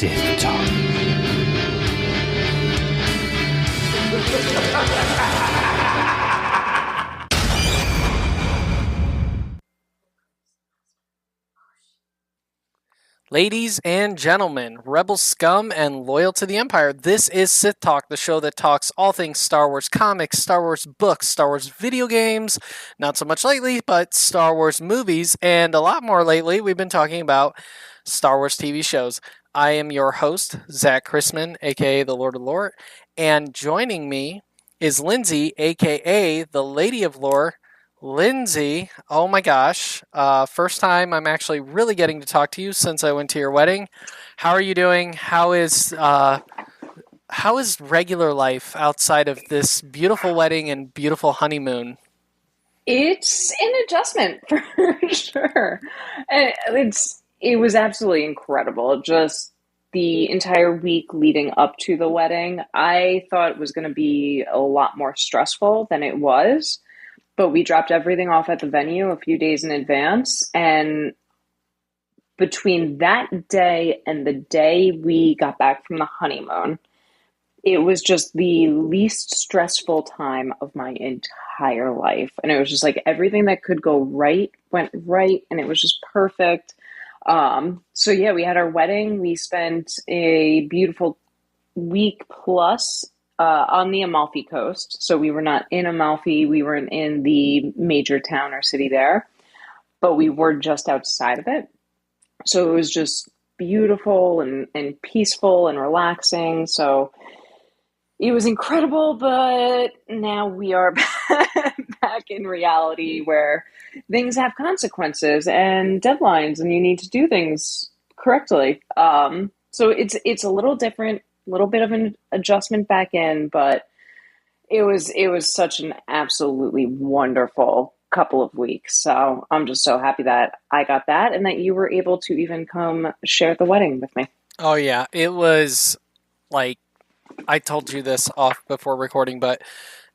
Sith Talk. Ladies and gentlemen, rebel scum and loyal to the Empire, this is Sith Talk, the show that talks all things Star Wars comics, Star Wars books, Star Wars video games, not so much lately, but Star Wars movies, and a lot more lately, we've been talking about Star Wars TV shows. I am your host, Zach Chrisman, aka the Lord of Lore, and joining me is Lindsay, aka the Lady of Lore. Lindsay, oh my gosh, first time I'm actually really getting to talk to you since I went to your wedding. How are you doing? How is regular life outside of this beautiful wedding and beautiful honeymoon? It's an adjustment for sure. It was absolutely incredible. Just the entire week leading up to the wedding, I thought it was going to be a lot more stressful than it was. But we dropped everything off at the venue a few days in advance. And between that day and the day we got back from the honeymoon, it was just the least stressful time of my entire life. And it was just like everything that could go right went right. And it was just perfect. So yeah, we had our wedding. We spent a beautiful week plus on the Amalfi Coast. So we were not in Amalfi. We were in the major town or city there, but we were just outside of it. So it was just beautiful and peaceful and relaxing. So it was incredible, but now we are back in reality where things have consequences and deadlines and you need to do things correctly. So it's a little different, little bit of an adjustment back in, but it was such an absolutely wonderful couple of weeks. So I'm just so happy that I got that and that you were able to even come share the wedding with me. Oh yeah, it was like, I told you this off before recording, but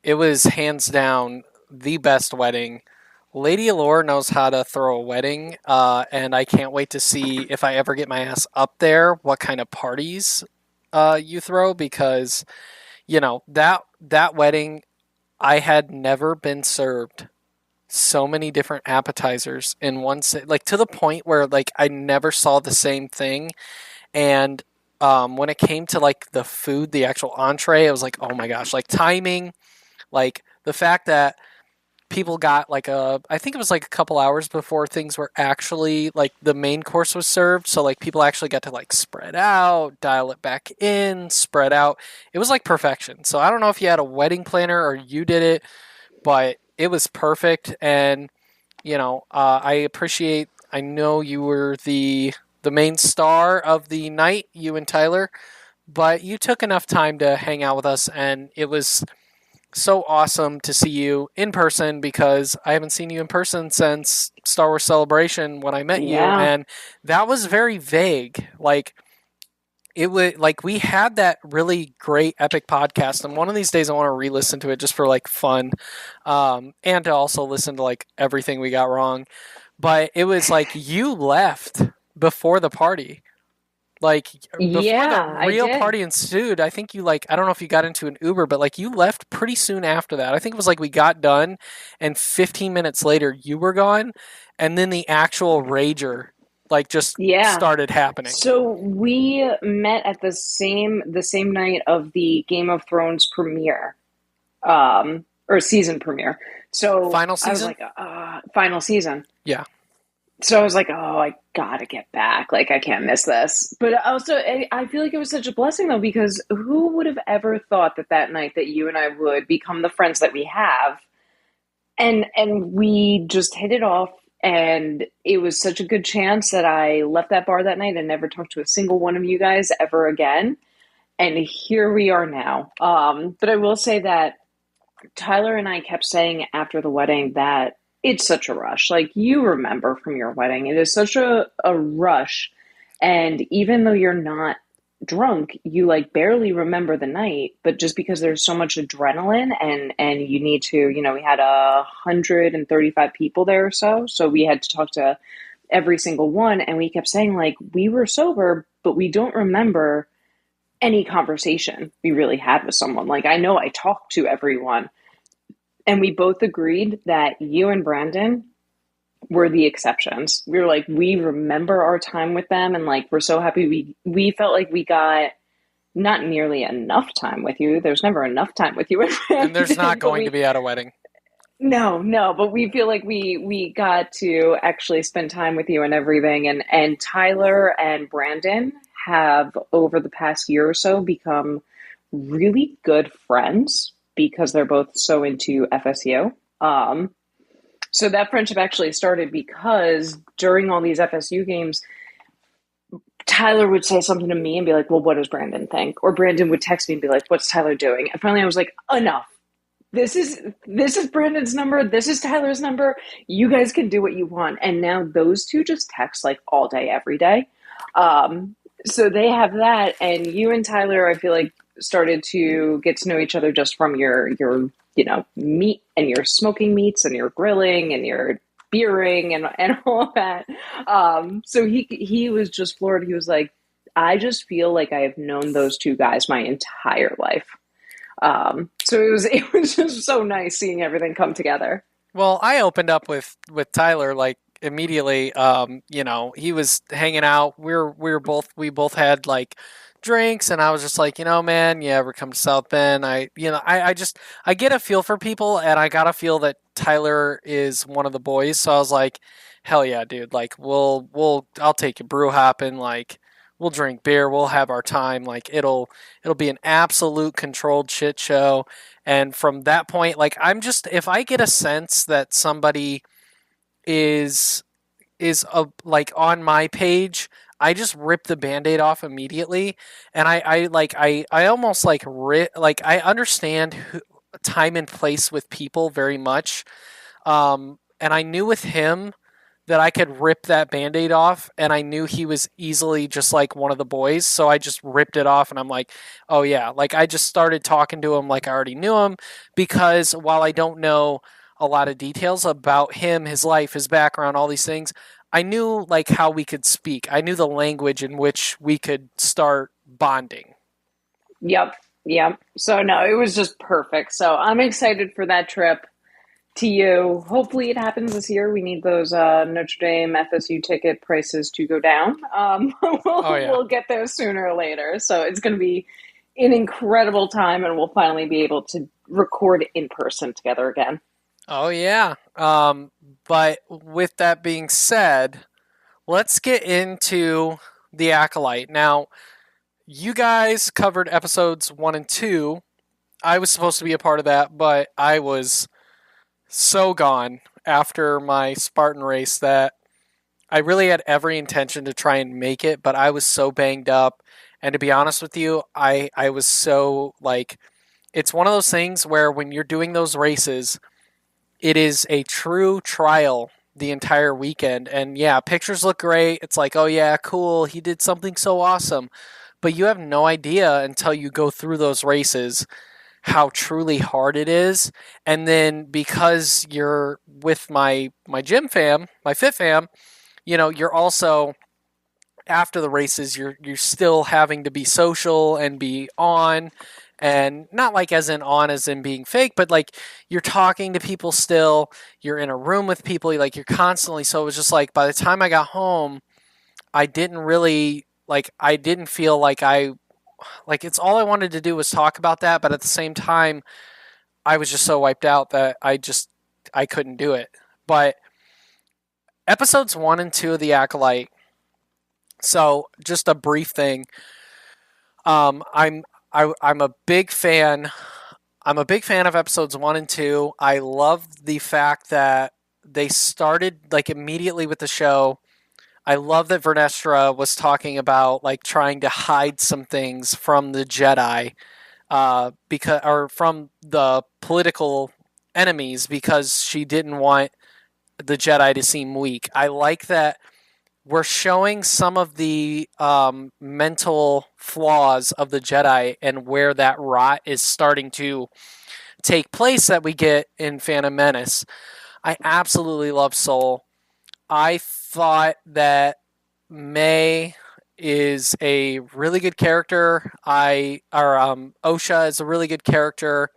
it was hands down the best wedding. Lady Allure knows how to throw a wedding, and I can't wait to see if I ever get my ass up there, what kind of parties you throw, because you know that wedding, I had never been served so many different appetizers in one like to the point where like I never saw the same thing. And when it came to like the food, the actual entree, I was like, oh my gosh, like timing, like the fact that people got like I think it was like a couple hours before things were actually like the main course was served. So like people actually got to like spread out, dial it back in, spread out. It was like perfection. So I don't know if you had a wedding planner or you did it, but it was perfect. And, you know, I know you were the main star of the night, you and Tyler, but you took enough time to hang out with us, and it was so awesome to see you in person because I haven't seen you in person since Star Wars Celebration when I met you, and that was very vague. Like it would, like we had that really great epic podcast, and one of these days I want to re-listen to it just for like fun, and to also listen to like everything we got wrong. But it was like you left before the party. Like, before the real party ensued, I think you, like, I don't know if you got into an Uber, but, like, you left pretty soon after that. I think it was, like, we got done, and 15 minutes later, you were gone, and then the actual rager, like, just started happening. So we met at the same night of the Game of Thrones premiere, or season premiere. So final season? I was like, final season. Yeah. So I was like, oh, I gotta get back. Like, I can't miss this. But also, I feel like it was such a blessing, though, because who would have ever thought that night that you and I would become the friends that we have? And we just hit it off. And it was such a good chance that I left that bar that night and never talked to a single one of you guys ever again. And here we are now. But I will say that Tyler and I kept saying after the wedding that it's such a rush. Like, you remember from your wedding, it is such a rush. And even though you're not drunk, you like barely remember the night, but just because there's so much adrenaline and you need to, you know, we had 135 people there or so. So we had to talk to every single one. And we kept saying like, we were sober, but we don't remember any conversation we really had with someone. Like, I know I talked to everyone, and we both agreed that you and Brandon were the exceptions. We were like, we remember our time with them, and like, we're so happy we felt like we got not nearly enough time with you. There's never enough time with you and And there's not Brandon, but going to we be at a wedding. no, but we feel like we got to actually spend time with you and everything. And Tyler and Brandon have over the past year or so become really good friends because they're both so into FSU. So that friendship actually started because during all these FSU games, Tyler would say something to me and be like, "Well, what does Brandon think?" Or Brandon would text me and be like, "What's Tyler doing?" And finally, I was like, "Enough. This is Brandon's number. This is Tyler's number. You guys can do what you want." And now those two just text like all day, every day. Um, so they have that, and you and Tyler, I feel like, started to get to know each other just from your meat and your smoking meats and your grilling and your beering and all of that. So he was just floored. He was like, I just feel like I have known those two guys my entire life. So it was just so nice seeing everything come together. Well, I opened up with Tyler like immediately. He was hanging out. We both had like drinks, and I was just like, man, you ever come to South Bend? I get a feel for people, and I got a feel that Tyler is one of the boys. So I was like, hell yeah, dude! Like, I'll take you brew hopping. Like, we'll drink beer. We'll have our time. Like, it'll be an absolute controlled shit show. And from that point, like, if I get a sense that somebody is like on my page, I just rip the band-aid off immediately. And I almost like I understand time and place with people very much. And I knew with him that I could rip that band-aid off, and I knew he was easily just like one of the boys, so I just ripped it off. And I'm like, oh yeah, like I just started talking to him like I already knew him, because while I don't know a lot of details about him, his life, his background, all these things, I knew like how we could speak. I knew the language in which we could start bonding. Yep, yep. So no, it was just perfect. So I'm excited for that trip to you. Hopefully it happens this year. We need those Notre Dame FSU ticket prices to go down. We'll, Oh yeah. we'll get there sooner or later. So it's going to be an incredible time, and we'll finally be able to record in person together again. Oh yeah. But with that being said, let's get into the Acolyte. Now, you guys covered episodes 1 and 2. I was supposed to be a part of that, but I was so gone after my Spartan race that I really had every intention to try and make it, but I was so banged up. And to be honest with you, I was so like, it's one of those things where when you're doing those races, it is a true trial the entire weekend. And yeah, pictures look great. It's like, oh yeah, cool. He did something so awesome. But you have no idea until you go through those races how truly hard it is. And then because you're with my gym fam, my fit fam, you're also after the races you're still having to be social and be on, and not like as in on as in being fake, but like you're talking to people still, you're in a room with people, like you're constantly. So it was just like by the time I got home, I didn't feel like it's all I wanted to do was talk about that, but at the same time I was just so wiped out that I couldn't do it. But episodes 1 and 2 of the Acolyte. So just a brief thing. Um, I'm I'm a big fan. I'm a big fan of episodes 1 and 2. I love the fact that they started like immediately with the show. I love that Vernestra was talking about like trying to hide some things from the Jedi, because or from the political enemies, because she didn't want the Jedi to seem weak. I like that we're showing some of the mental flaws of the Jedi and where that rot is starting to take place that we get in Phantom Menace. I absolutely love Soul. I thought that May is a really good character. Osha is a really good character.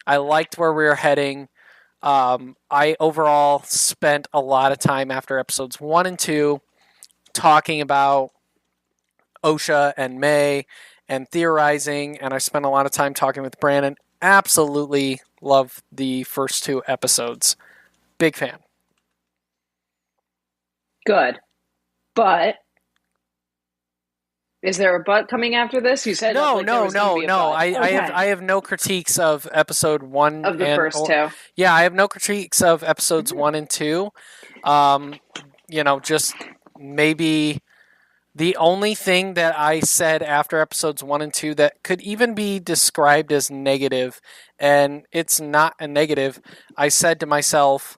I liked where we were heading. I overall spent a lot of time after episodes 1 and 2 talking about Osha and May and theorizing, and I spent a lot of time talking with Brandon. Absolutely love the first 2 episodes. Big fan. Good. But is there a but coming after this? You said No, like there no, was going to no, be a no. but. I have Okay. I have no critiques of episode one Of the and first or two. yeah, I have no critiques of episodes Mhm. 1 and 2. Um, just maybe the only thing that I said after episodes 1 and 2 that could even be described as negative, and it's not a negative, I said to myself,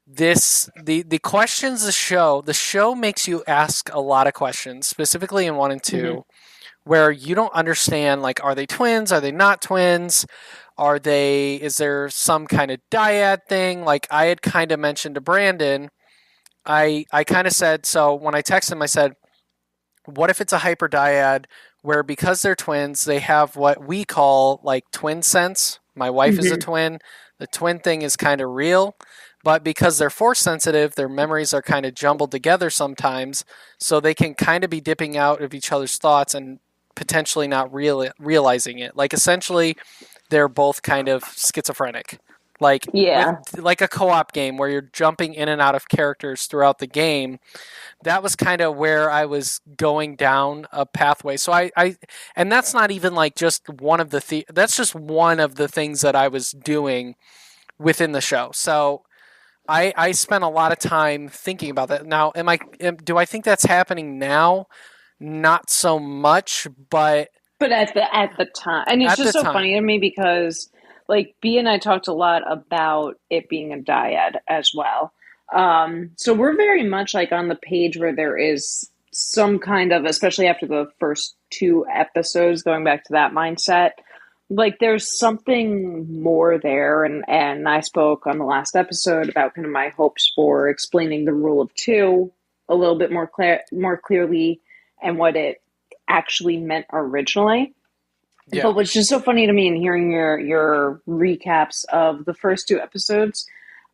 the questions the show makes you ask a lot of questions, specifically in 1 and 2, where you don't understand, like, are they twins? Are they not twins? Is there some kind of dyad thing? Like I had kind of mentioned to Brandon, I kind of said, so when I texted him, I said, what if it's a hyperdyad where because they're twins, they have what we call like twin sense? My wife is a Hmm. twin. The twin thing is kind of real, but because they're force sensitive, their memories are kind of jumbled together sometimes, so they can kind of be dipping out of each other's thoughts and potentially not realizing it. Like essentially, they're both kind of schizophrenic. Like with Yeah. like a co-op game where you're jumping in and out of characters throughout the game, that was kind of where I was going down a pathway. So and that's not even like just one of that's just one of the things that I was doing within the show. So I spent a lot of time thinking about that. Now, do I think that's happening now? Not so much, but But at the time, and it's at just the so funny time, to me because like B and I talked a lot about it being a dyad as well. So we're very much like on the page where there is some kind of, especially after the first 2 episodes, going back to that mindset, like there's something more there. And I spoke on the last episode about kind of my hopes for explaining the rule of two a little bit more clearly, and what it actually meant originally. yeah. But what's just so funny to me in hearing your recaps of the first 2 episodes,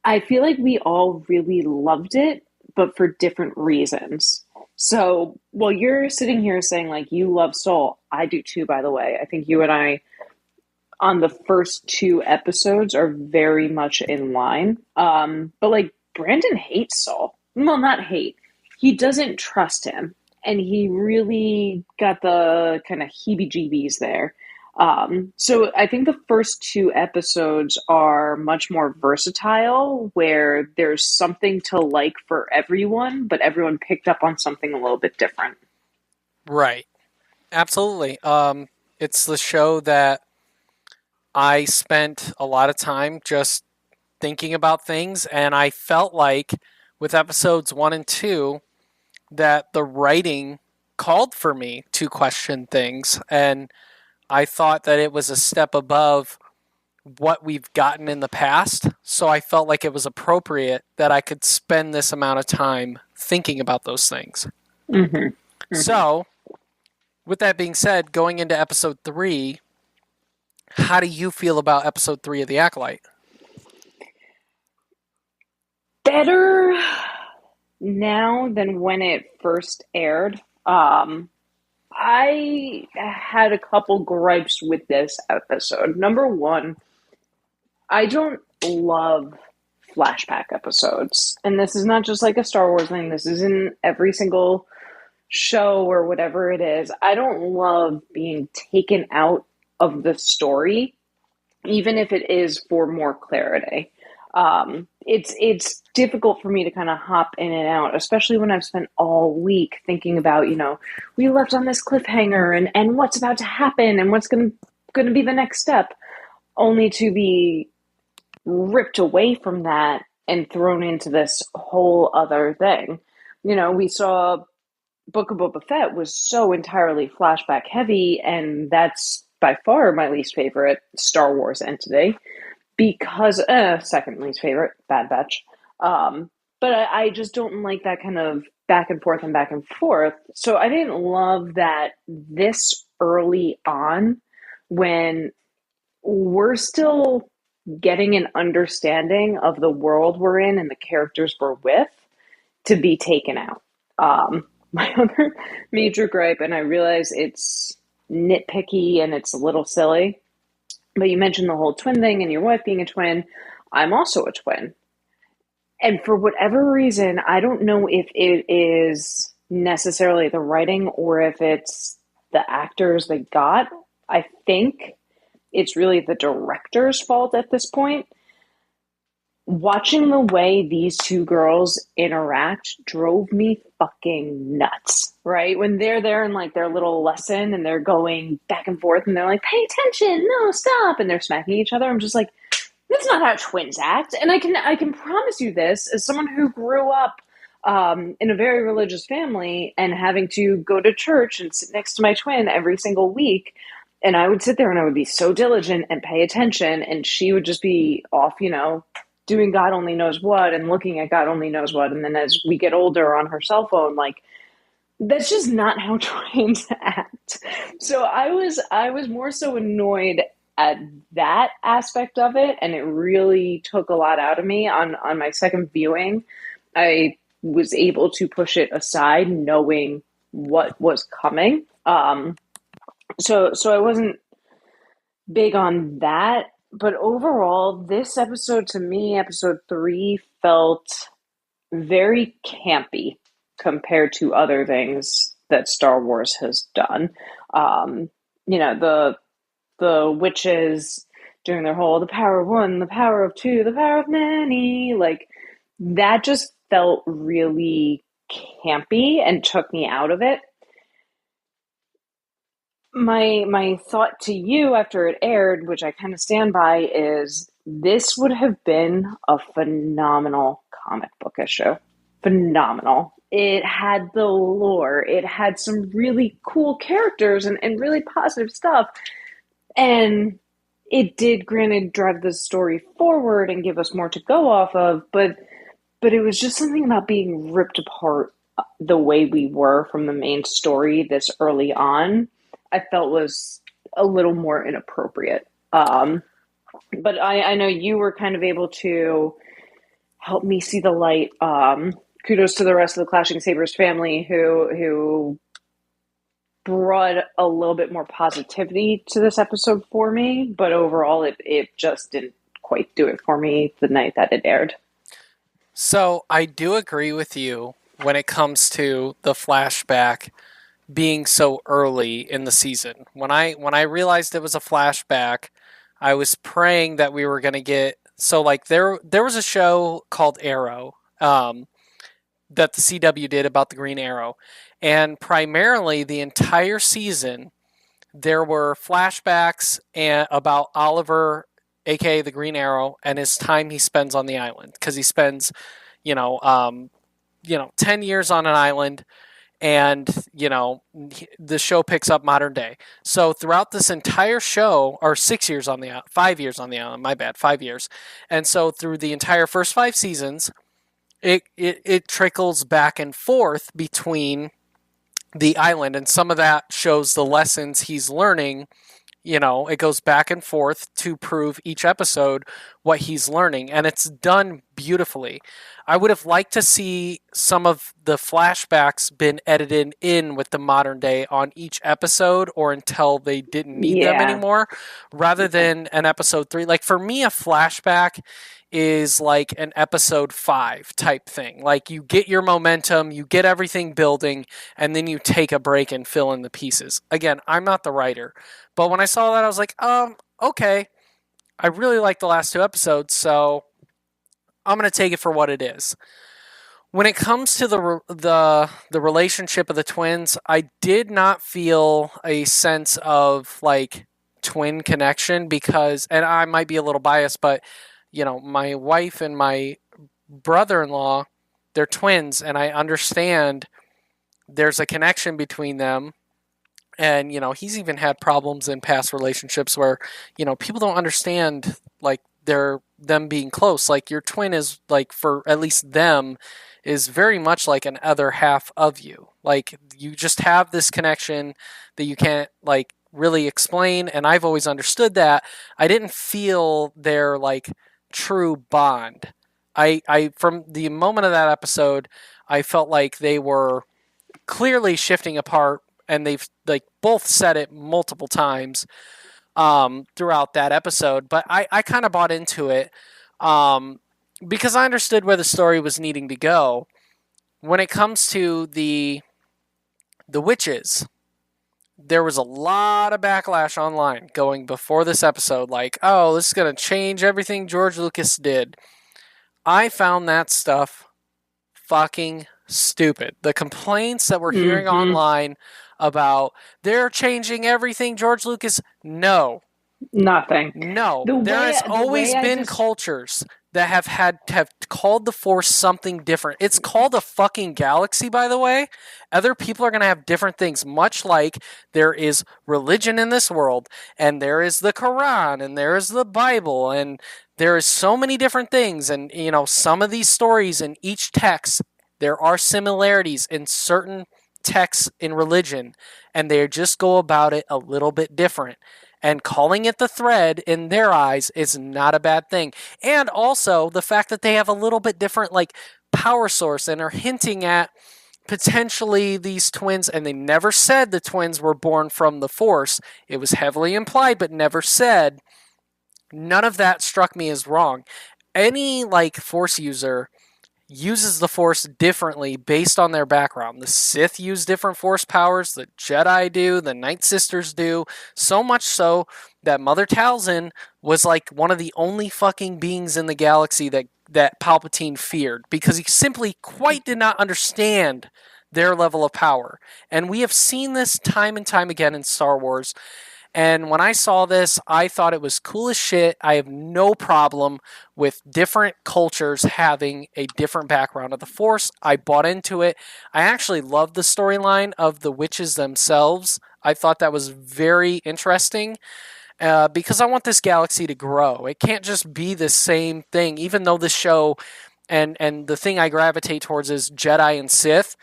I feel like we all really loved it, but for different reasons. So while you're sitting here saying like you love Soul, I do too, by the way. I think you and I on the first 2 episodes are very much in line. But like Brandon hates Saul. Well, not hate. He doesn't trust him, and he really got the kind of heebie-jeebies there. So I think the first 2 episodes are much more versatile, where there's something to like for everyone, but everyone picked up on something a little bit different. Right. Absolutely. It's the show that I spent a lot of time just thinking about things, and I felt like with episodes 1 and 2 that the writing called for me to question things, and I thought that it was a step above what we've gotten in the past. So I felt like it was appropriate that I could spend this amount of time thinking about those things. Mm-hmm. Mm-hmm. So, with that being said, going into episode 3, how do you feel about episode 3 of The Acolyte? Better now than when it first aired. I had a couple gripes with this episode. Number one, I don't love flashback episodes. And this is not just like a Star Wars thing, this is in every single show or whatever it is. I don't love being taken out of the story, even if it is for more clarity. It's difficult for me to kind of hop in and out, especially when I've spent all week thinking about, we left on this cliffhanger and what's about to happen and what's going to be the next step, only to be ripped away from that and thrown into this whole other thing. We saw Book of Boba Fett was so entirely flashback heavy, and that's by far my least favorite Star Wars entity because second least favorite, Bad Batch. but I just don't like that kind of back and forth and back and forth. So I didn't love that this early on, when we're still getting an understanding of the world we're in and the characters we're with, to be taken out. My other major gripe, and I realize it's nitpicky and it's a little silly, but you mentioned the whole twin thing and your wife being a twin. I'm also a twin. And for whatever reason, I don't know if it is necessarily the writing or if it's the actors they got. I think it's really the director's fault at this point. Watching the way these two girls interact drove me fucking nuts, right? When they're there in like their little lesson and they're going back and forth and they're like, pay attention, no, stop, and they're smacking each other. I'm just like, that's not how twins act. And I can promise you this as someone who grew up in a very religious family and having to go to church and sit next to my twin every single week. And I would sit there and I would be so diligent and pay attention, and she would just be off, doing God only knows what and looking at God only knows what. And then as we get older on her cell phone, like, that's just not how twins act. So I was more so annoyed at that aspect of it, and it really took a lot out of me on my second viewing. I was able to push it aside knowing what was coming. So I wasn't big on that, but overall this episode, to me, episode 3, felt very campy compared to other things that Star Wars has done. Um, the witches doing their whole the power of one, the power of two, the power of many, like that just felt really campy and took me out of it. My thought to you after it aired, which I kind of stand by, is this would have been a phenomenal comic book issue. Phenomenal. It had the lore. It had some really cool characters and really positive stuff. And it did, granted, drive the story forward and give us more to go off of, but it was just something about being ripped apart the way we were from the main story this early on. I felt was a little more inappropriate. But I know you were kind of able to help me see the light. Kudos to the rest of the Clashing Sabers family who brought a little bit more positivity to this episode for me, but overall it just didn't quite do it for me the night that it aired. So I do agree with you when it comes to the flashback being so early in the season. When I realized it was a flashback, I was praying that we were going to get, so like there was a show called Arrow that the CW did about the Green Arrow, and primarily the entire season there were flashbacks about Oliver, aka the Green Arrow, and his time he spends on the island, because he spends, you know, um, 10 years on an island, and the show picks up modern day. So throughout this entire show, or 6 years on the 5 years on the island, my bad, 5 years, and so through the entire first 5 seasons, it trickles back and forth between the island, and some of that shows the lessons he's learning. It goes back and forth to prove each episode what he's learning, and it's done beautifully. I would have liked to see some of the flashbacks been edited in with the modern day on each episode, or until they didn't need them Yeah. anymore, rather than an episode 3. Like, for me, a flashback is like an episode 5 type thing. Like, you get your momentum, you get everything building, and then you take a break and fill in the pieces. Again, I'm not the writer, but when I saw that, I was like, okay. I really like the last 2 episodes, so I'm going to take it for what it is. When it comes to the relationship of the twins, I did not feel a sense of like twin connection, because, and I might be a little biased, but my wife and my brother-in-law, they're twins, and I understand there's a connection between them. And he's even had problems in past relationships where people don't understand like them being close. Like your twin is like, for at least them, is very much like an other half of you. Like you just have this connection that you can't like really explain, and I've always understood that. I didn't feel their like true bond. I from the moment of that episode, I felt like they were clearly shifting apart, and they've like both said it multiple times throughout that episode. But I kind of bought into it because I understood where the story was needing to go. When it comes to the witches, there was a lot of backlash online going before this episode, like, oh, this is going to change everything George Lucas did. I found that stuff fucking stupid. The complaints that we're hearing Mm-hmm. online about they're changing everything George Lucas, no. Nothing. No. The There way has the always way I been just cultures that have called the Force something different. It's called a fucking galaxy, by the way. Other people are going to have different things, much like there is religion in this world, and there is the Quran, and there is the Bible, and there is so many different things. And, you know, some of these stories in each text, there are similarities in certain texts in religion, and they just go about it a little bit different. And calling it the thread in their eyes is not a bad thing. And also the fact that they have a little bit different like power source and are hinting at potentially these twins, and they never said the twins were born from the Force. It was heavily implied but never said. None of that struck me as wrong. Any like Force user uses the Force differently based on their background. The Sith use different Force powers, the Jedi do, the Night Sisters do, so much so that Mother Talzin was like one of the only fucking beings in the galaxy that Palpatine feared, because he simply quite did not understand their level of power. And we have seen this time and time again in Star Wars. And when I saw this, I thought it was cool as shit. I have no problem with different cultures having a different background of the Force. I bought into it. I actually loved the storyline of the witches themselves. I thought that was very interesting because I want this galaxy to grow. It can't just be the same thing, even though the show and the thing I gravitate towards is Jedi and Sith.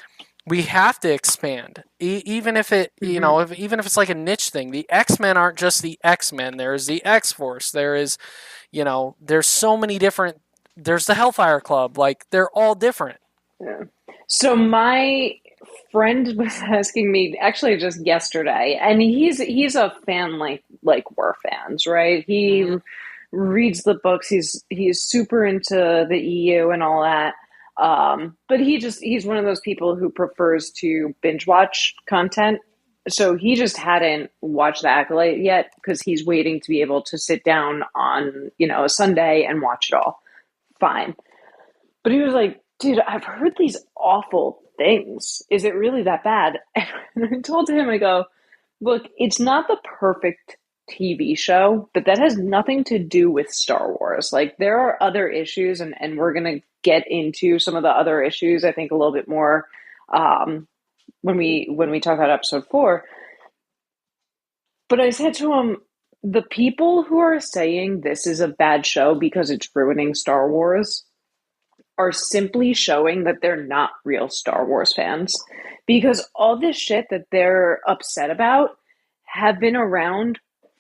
We have to expand, even if it, you mm-hmm. know, even if it's like a niche thing. The X-Men aren't just the X-Men. There is the X-Force. There is, you know, there's so many different. There's the Hellfire Club. Like they're all different. Yeah. So my friend was asking me actually just yesterday, and he's a fan like we're fans, right? He Mm-hmm. reads the books. He's super into the EU and all that. But he's one of those people who prefers to binge watch content. So he just hadn't watched the Acolyte yet because he's waiting to be able to sit down on, a Sunday and watch it all. Fine. But he was like, dude, I've heard these awful things. Is it really that bad? And I told him, I go, look, it's not the perfect TV show, but that has nothing to do with Star Wars. Like there are other issues, and we're gonna get into some of the other issues, I think, a little bit more when we talk about episode 4. But I said to him, the people who are saying this is a bad show because it's ruining Star Wars are simply showing that they're not real Star Wars fans, because all this shit that they're upset about have been around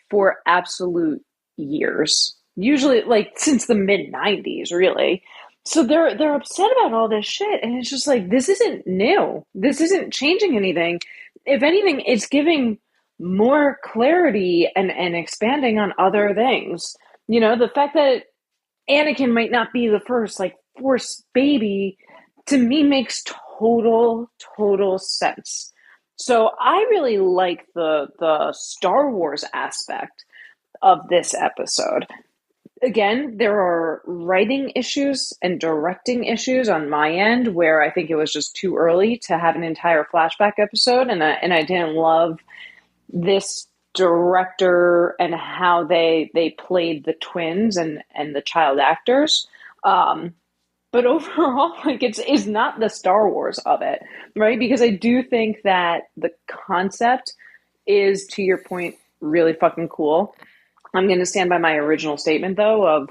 for absolute years. Usually like since the mid 90s, really. So they're upset about all this shit, and it's just like, this isn't new. This isn't changing anything. If anything, it's giving more clarity and expanding on other things. The fact that Anakin might not be the first like Force baby, to me makes total sense. So I really like the Star Wars aspect of this episode. Again, there are writing issues and directing issues on my end where I think it was just too early to have an entire flashback episode, and I didn't love this director and how they played the twins and the child actors. But overall, like it's not the Star Wars of it, right? Because I do think that the concept is, to your point, really fucking cool. I'm going to stand by my original statement, though, of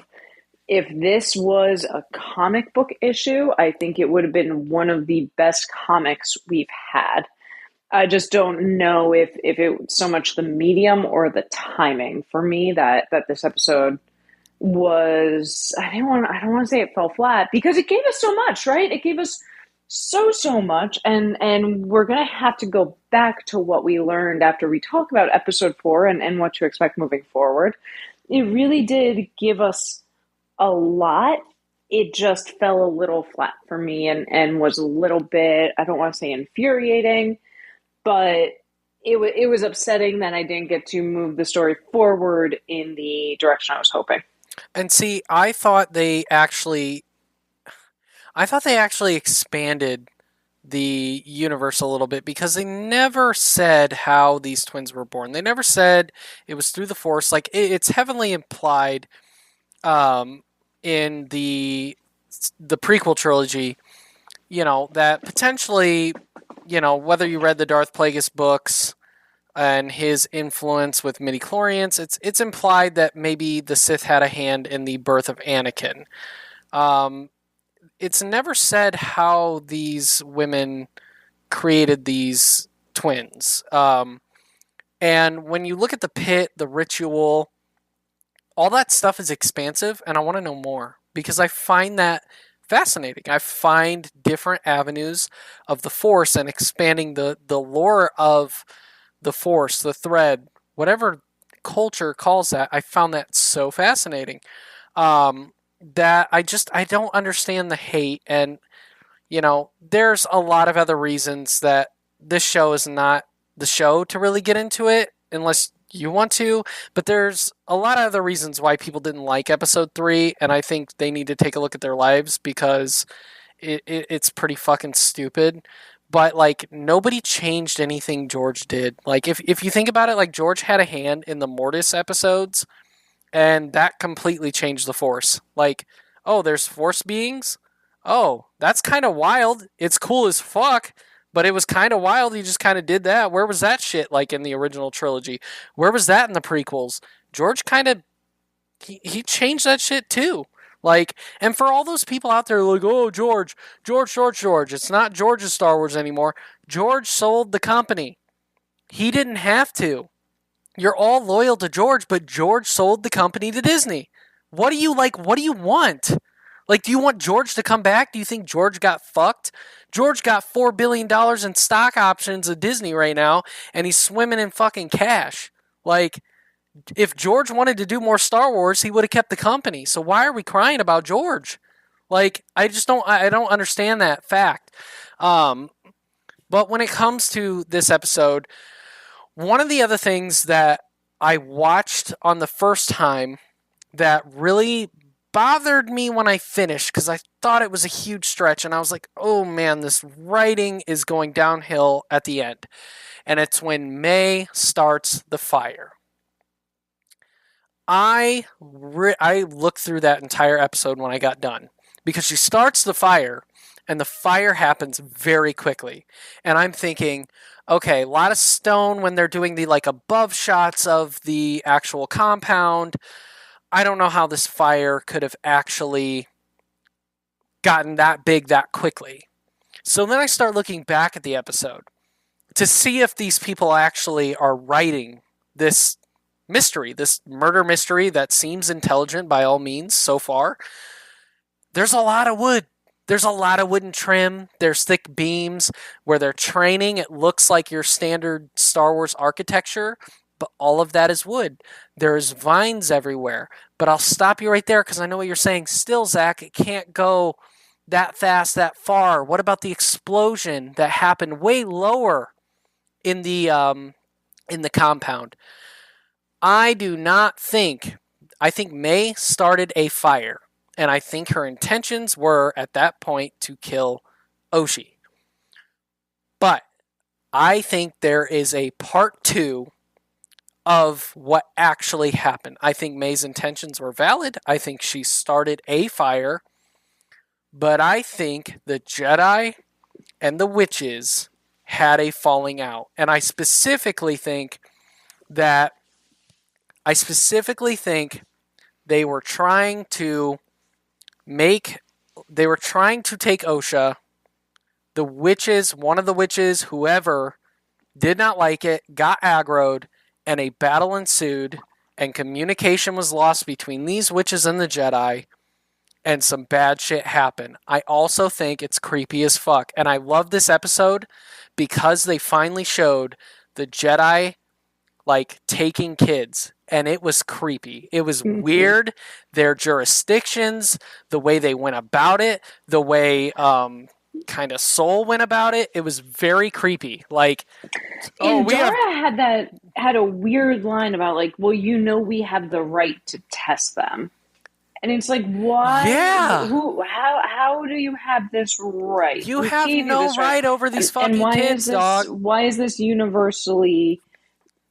if this was a comic book issue, I think it would have been one of the best comics we've had. I just don't know if it was so much the medium or the timing for me that this episode was. I don't want to say it fell flat because it gave us so much, right? It gave us so much, and we're gonna have to go back to what we learned after we talk about episode 4 and what to expect moving forward. It really did give us a lot. It just fell a little flat for me and was a little bit, I don't want to say infuriating, but it was upsetting that I didn't get to move the story forward in the direction I was hoping. And see, I thought they actually expanded the universe a little bit because they never said how these twins were born. They never said it was through the Force. Like it's heavily implied um, in the prequel trilogy. You know that potentially, whether you read the Darth Plagueis books and his influence with midichlorians, it's implied that maybe the Sith had a hand in the birth of Anakin. Um, it's never said how these women created these twins. And when you look at the pit, the ritual, all that stuff is expansive, and I want to know more because I find that fascinating. I find different avenues of the Force and expanding the lore of the Force, the thread, whatever culture calls that. I found that so fascinating. That I don't understand the hate, and there's a lot of other reasons that this show is not the show to really get into it unless you want to, but there's a lot of other reasons why people didn't like episode 3, and I think they need to take a look at their lives because it's pretty fucking stupid. But like nobody changed anything George did. Like if you think about it, like George had a hand in the Mortis episodes, and that completely changed the Force. Like, oh, there's Force beings. Oh, that's kind of wild. It's cool as fuck, but it was kind of wild. He just kind of did that. Where was that shit like in the original trilogy? Where was that in the prequels? George kind of he changed that shit too. Like, and for all those people out there like, oh, George, it's not George's Star Wars anymore. George sold the company. He didn't have to. You're all loyal to George, but George sold the company to Disney. What do you like? What do you want? Like, do you want George to come back? Do you think George got fucked? George got $4 billion in stock options at Disney right now, and he's swimming in fucking cash. Like, if George wanted to do more Star Wars, he would have kept the company. So why are we crying about George? Like, I don't understand that fact. Um, but when it comes to this episode, one of the other things that I watched on the first time that really bothered me when I finished because I thought it was a huge stretch and I was like, oh man, this writing is going downhill at the end. And it's when May starts the fire. I looked through that entire episode when I got done because she starts the fire and the fire happens very quickly. And I'm thinking, okay, a lot of stone when they're doing the like above shots of the actual compound. I don't know how this fire could have actually gotten that big that quickly. So then I start looking back at the episode to see if these people actually are writing this mystery, this murder mystery that seems intelligent by all means so far. There's a lot of wood. There's a lot of wooden trim. There's thick beams where they're training. It looks like your standard Star Wars architecture, but all of that is wood. There's vines everywhere. But I'll stop you right there because I know what you're saying. Still, Zach, it can't go that fast, that far. What about the explosion that happened way lower in the compound? I do not think. I think May started a fire, and I think her intentions were at that point to kill Oshi. But I think there is a part 2 of what actually happened. I think May's intentions were valid. I think she started a fire. But I think the Jedi and the witches had a falling out. And I specifically think that they were trying to make. They were trying to take Osha. The witches, one of the witches, whoever, did not like it, got aggroed, and a battle ensued, and communication was lost between these witches and the Jedi, and some bad shit happened. I also think it's creepy as fuck. And I love this episode because they finally showed the Jedi like taking kids, and it was creepy. It was weird. Their jurisdictions, the way they went about it, the way kind of Soul went about it, it was very creepy. Like, oh, And we have Dara had a weird line about like, well, we have the right to test them. And it's like, why? yeah. How do you have this right? You Who have gave you no this right? right over these And fucking kids, dog. why is this universally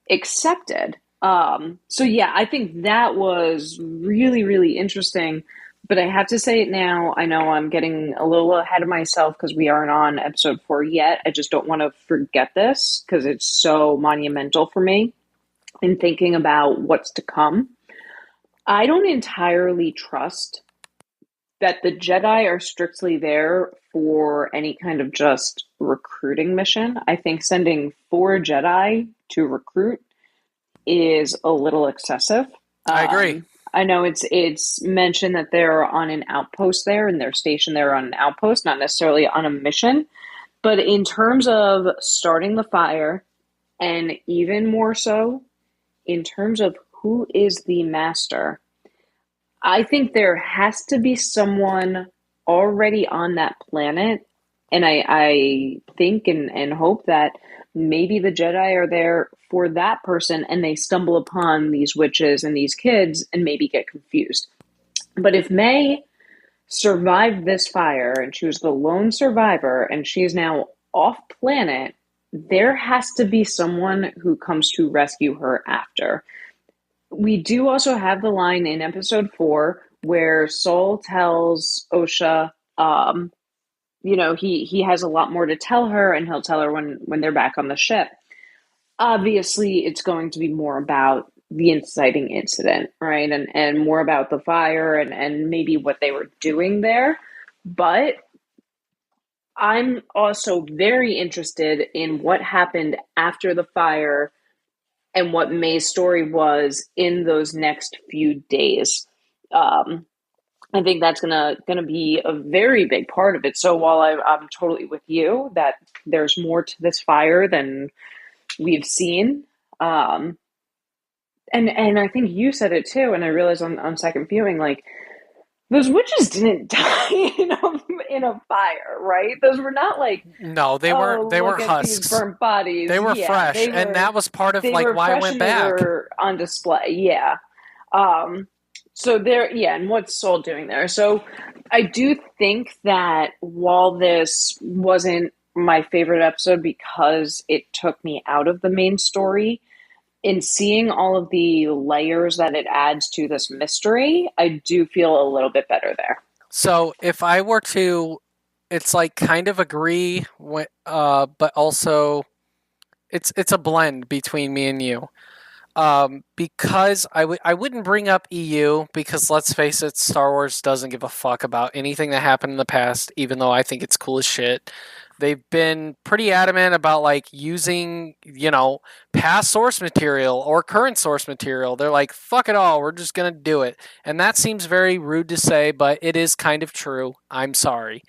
accepted? So yeah, I think that was really, really interesting. But I have to say it now. I know I'm getting a little ahead of myself because we aren't on episode 4 yet. I just don't want to forget this because it's so monumental for me in thinking about what's to come. I don't entirely trust that the Jedi are strictly there for any kind of just recruiting mission. I think sending 4 Jedi to recruit is a little excessive. I agree. I know it's mentioned that they're on an outpost there and they're stationed there on an outpost, not necessarily on a mission. But in terms of starting the fire, and even more so in terms of who is the master, I think there has to be someone already on that planet. And I think and hope that maybe the Jedi are there for that person and they stumble upon these witches and these kids and maybe get confused. But if May survived this fire and she was the lone survivor and she is now off planet, there has to be someone who comes to rescue her after. We do also have the line in episode 4 where Soul tells Osha, he has a lot more to tell her, and he'll tell her when they're back on the ship. Obviously, it's going to be more about the inciting incident, right? And more about the fire and maybe what they were doing there. But I'm also very interested in what happened after the fire and what May's story was in those next few days. I think that's gonna be a very big part of it. So while I'm totally with you that there's more to this fire than we've seen, and I think you said it too, and I realized on second viewing, like those witches didn't die in a fire, right? Those were not like, No, they weren't. oh, They look weren't at these husks. burnt bodies. They were Yeah, fresh, and that was part of they like were why I fresh went and they back. were on display. Yeah. So there, yeah, and what's Soul doing there? So I do think that while this wasn't my favorite episode because it took me out of the main story, in seeing all of the layers that it adds to this mystery, I do feel a little bit better there. So if I were to, it's like kind of agree, but also it's a blend between me and you. Because I wouldn't bring up EU because let's face it, Star Wars doesn't give a fuck about anything that happened in the past, even though I think it's cool as shit. They've been pretty adamant about like using, past source material or current source material. They're like, fuck it all, we're just gonna do it. And that seems very rude to say, but it is kind of true. I'm sorry.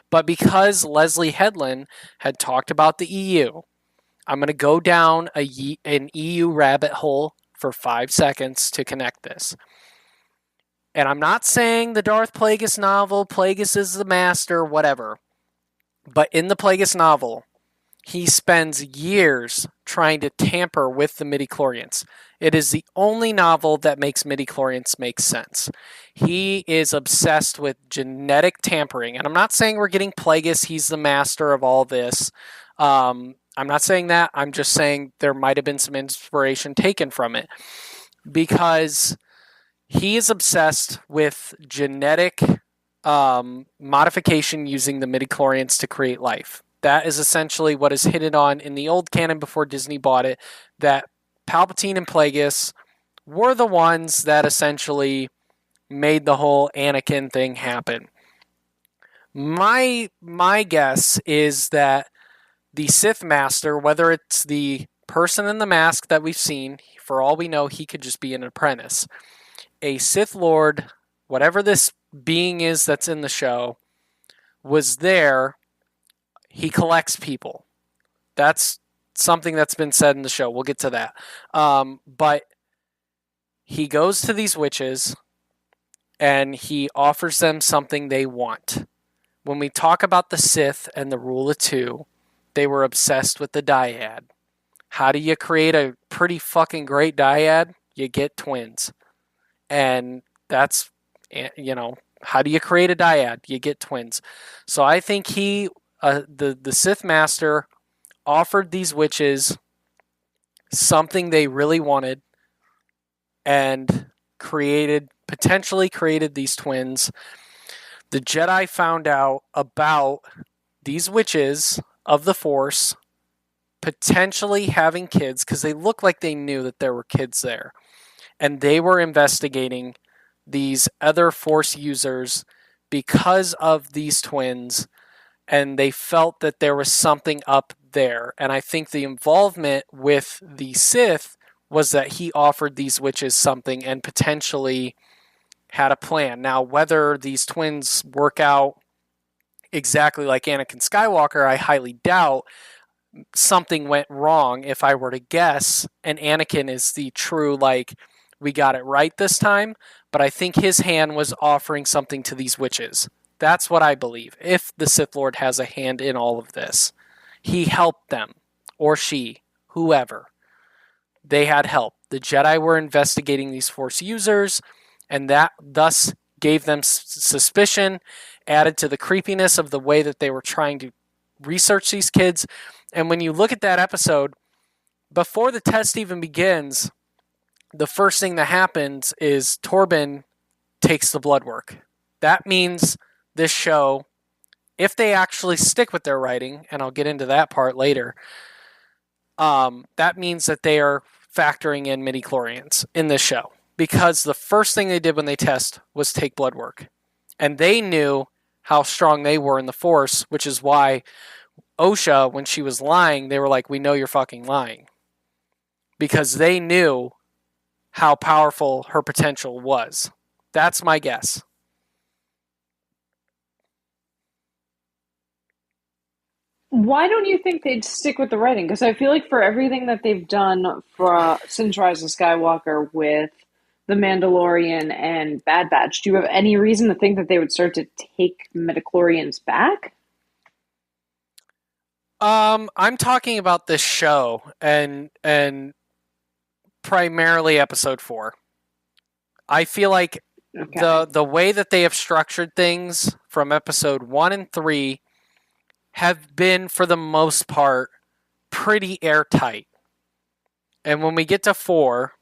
But because Leslie Headland had talked about the EU, I'm going to go down an EU rabbit hole for 5 seconds to connect this. And I'm not saying the Darth Plagueis novel, Plagueis is the master, whatever. But in the Plagueis novel, he spends years trying to tamper with the midichlorians. It is the only novel that makes midichlorians make sense. He is obsessed with genetic tampering. And I'm not saying we're getting Plagueis, he's the master of all this. I'm not saying that. I'm just saying there might have been some inspiration taken from it because he is obsessed with genetic modification using the midichlorians to create life. That is essentially what is hidden on in the old canon before Disney bought it, that Palpatine and Plagueis were the ones that essentially made the whole Anakin thing happen. My guess is that the Sith Master, whether it's the person in the mask that we've seen, for all we know, he could just be an apprentice. A Sith Lord, whatever this being is that's in the show, was there. He collects people. That's something that's been said in the show. We'll get to that. But he goes to these witches and he offers them something they want. When we talk about the Sith and the rule of two, they were obsessed with the dyad. How do you create a pretty fucking great dyad? You get twins. And that's, how do you create a dyad? You get twins. So I think the Sith Master offered these witches something they really wanted and potentially created these twins. The Jedi found out about these witches of the Force potentially having kids because they looked like they knew that there were kids there. And they were investigating these other Force users because of these twins, and they felt that there was something up there. And I think the involvement with the Sith was that he offered these witches something and potentially had a plan. Now, whether these twins work out exactly like Anakin Skywalker, I highly doubt. Something went wrong if I were to guess, and Anakin is the true, we got it right this time, but I think his hand was offering something to these witches. That's what I believe. If the Sith Lord has a hand in all of this, he helped them, or she, whoever. They had help. The Jedi were investigating these Force users, and that thus gave them suspicion, added to the creepiness of the way that they were trying to research these kids. And when you look at that episode, before the test even begins, the first thing that happens is Torben takes the blood work. That means this show, if they actually stick with their writing, and I'll get into that part later, that means that they are factoring in midi-chlorians in this show. Because the first thing they did when they test was take blood work. And they knew how strong they were in the Force, which is why Osha, when she was lying, they were like, we know you're fucking lying. Because they knew how powerful her potential was. That's my guess. Why don't you think they'd stick with the writing? Because I feel like for everything that they've done since Rise of Skywalker with The Mandalorian and Bad Batch, do you have any reason to think that they would start to take midichlorians back? I'm talking about this show and primarily episode 4. I feel like the way that they have structured things from episode 1 and 3 have been, for the most part, pretty airtight. And when we get to 4,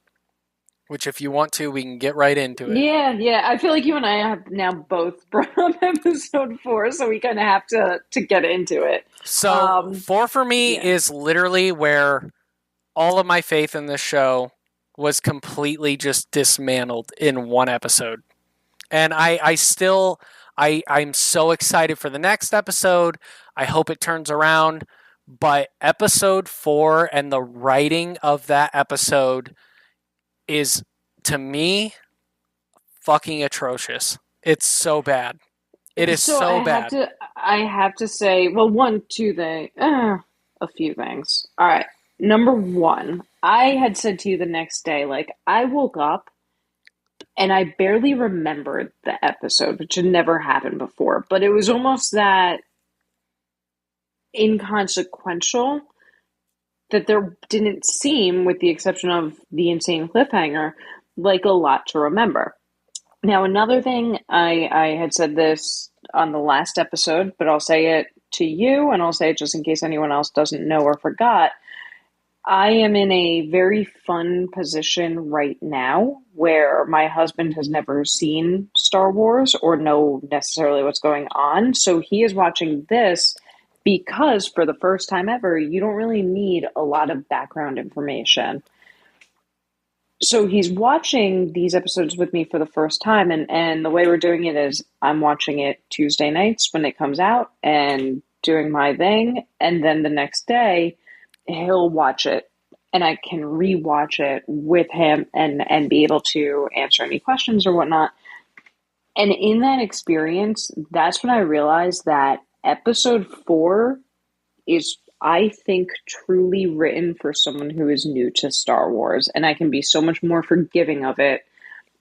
which if you want to, we can get right into it. Yeah. I feel like you and I have now both brought up episode 4, so we kind of have to get into it. So 4 for me is literally where all of my faith in this show was completely just dismantled in one episode. And I'm so excited for the next episode. I hope it turns around. But episode 4 and the writing of that episode is, to me, fucking atrocious. It's so bad. It is so bad. I have to say, well, a few things. All right. Number 1, I had said to you the next day, I woke up and I barely remembered the episode, which had never happened before. But it was almost that inconsequential that there didn't seem, with the exception of the insane cliffhanger, like a lot to remember. Now, another thing, I had said this on the last episode, but I'll say it to you, and I'll say it just in case anyone else doesn't know or forgot. I am in a very fun position right now where my husband has never seen Star Wars or know necessarily what's going on. So he is watching this because for the first time ever, you don't really need a lot of background information. So he's watching these episodes with me for the first time, and the way we're doing it is I'm watching it Tuesday nights when it comes out and doing my thing, and then the next day he'll watch it and I can rewatch it with him and be able to answer any questions or whatnot. And in that experience, that's when I realized that episode 4 is, I think, truly written for someone who is new to Star Wars, and I can be so much more forgiving of it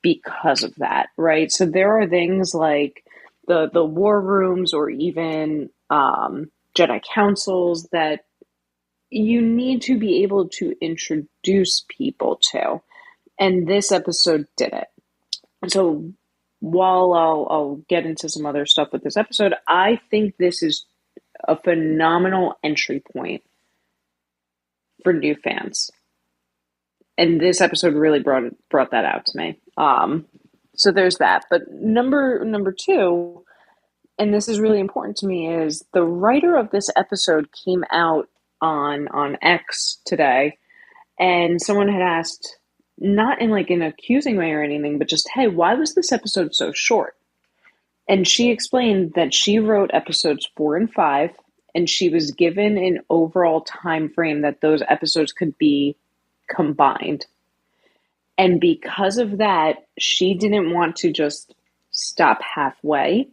because of that, right? So there are things like the war rooms or even Jedi councils that you need to be able to introduce people to, and this episode did it. So while I'll get into some other stuff with this episode, I think this is a phenomenal entry point for new fans. And this episode really brought that out to me. So there's that. But number two, and this is really important to me, is the writer of this episode came out on X today, and someone had asked, not in like an accusing way or anything, but just, hey, why was this episode so short? And she explained that she wrote episodes 4 and 5, and she was given an overall time frame that those episodes could be combined. And because of that, she didn't want to just stop halfway.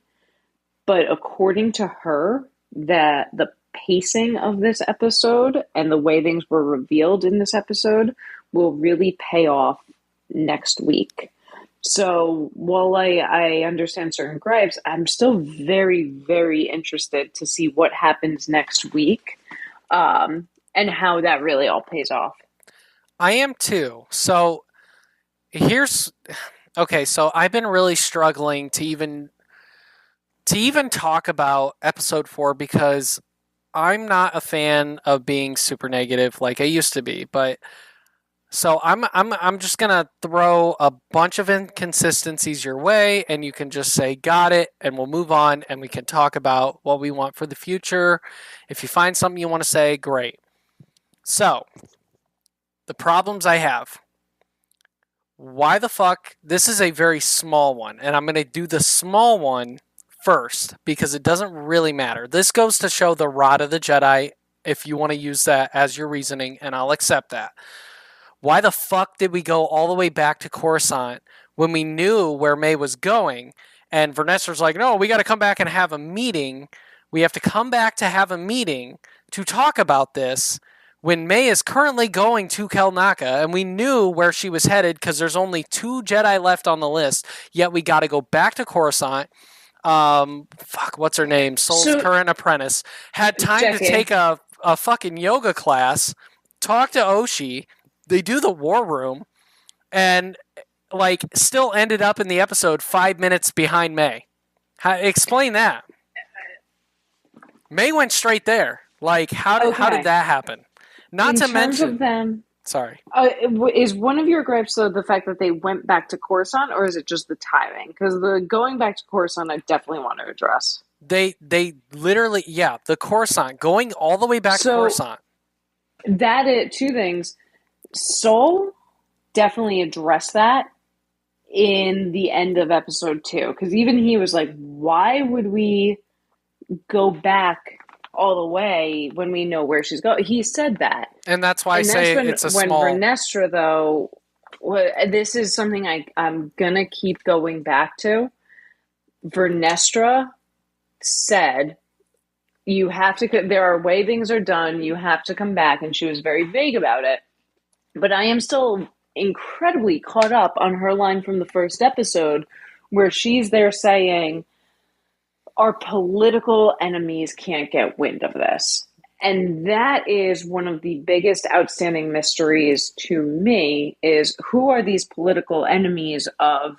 But according to her, the pacing of this episode and the way things were revealed in this episode will really pay off next week. So while I understand certain gripes, I'm still very, very interested to see what happens next week, and how that really all pays off. I am too. So here's okay. So I've been really struggling to even talk about episode 4 because I'm not a fan of being super negative like I used to be. But so I'm just gonna throw a bunch of inconsistencies your way, and you can just say got it, and we'll move on, and we can talk about what we want for the future. If you find something you want to say, great. So the problems I have. Why the fuck? This is a very small one, and I'm gonna do the small one first because it doesn't really matter. This goes to show the rod of the Jedi if you want to use that as your reasoning, and I'll accept that. Why the fuck did we go all the way back to Coruscant when we knew where May was going? And Vernestra's like, no, we got to come back and have a meeting. We have to come back to have a meeting to talk about this when May is currently going to Kelnaka, and we knew where she was headed because there's only 2 Jedi left on the list, yet we got to go back to Coruscant. What's her name? Soul's current apprentice had time Jackie. to take a fucking yoga class, talk to Oshi. They do the war room, and like still ended up in the episode 5 minutes behind May. Explain that. May went straight there. Like how did that happen? Not in to terms mention of them. Sorry. Is one of your gripes though the fact that they went back to Coruscant, or is it just the timing? Because the going back to Coruscant, I definitely want to address. They literally, yeah, the Coruscant, going all the way back to Coruscant. That is 2 things. Soul definitely addressed that in the end of episode 2, because even he was like, why would we go back all the way when we know where she's going? He said that, and that's why I say it's a small. When Vernestra, though, this is something I'm gonna keep going back to. Vernestra said, you have to, there are way things are done, you have to come back, and she was very vague about it. But I am still incredibly caught up on her line from the first episode where she's there saying, our political enemies can't get wind of this. And that is one of the biggest outstanding mysteries to me, is who are these political enemies of,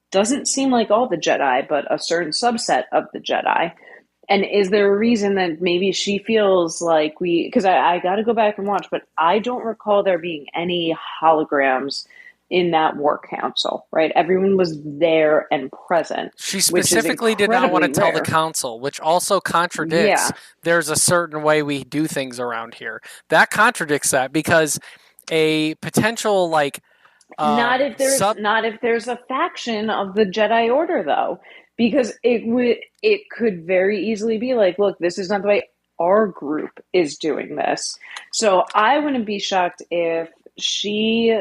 doesn't seem like all the Jedi, but a certain subset of the Jedi. And is there a reason that maybe she feels like because I got to go back and watch, but I don't recall there being any holograms in that war council, right? Everyone was there and present. She specifically did not want to tell the council, which also contradicts there's a certain way we do things around here. That contradicts that, because a potential Sub. Not if there's a faction of the Jedi Order though, because it could very easily be like, look, this is not the way our group is doing this. So I wouldn't be shocked if she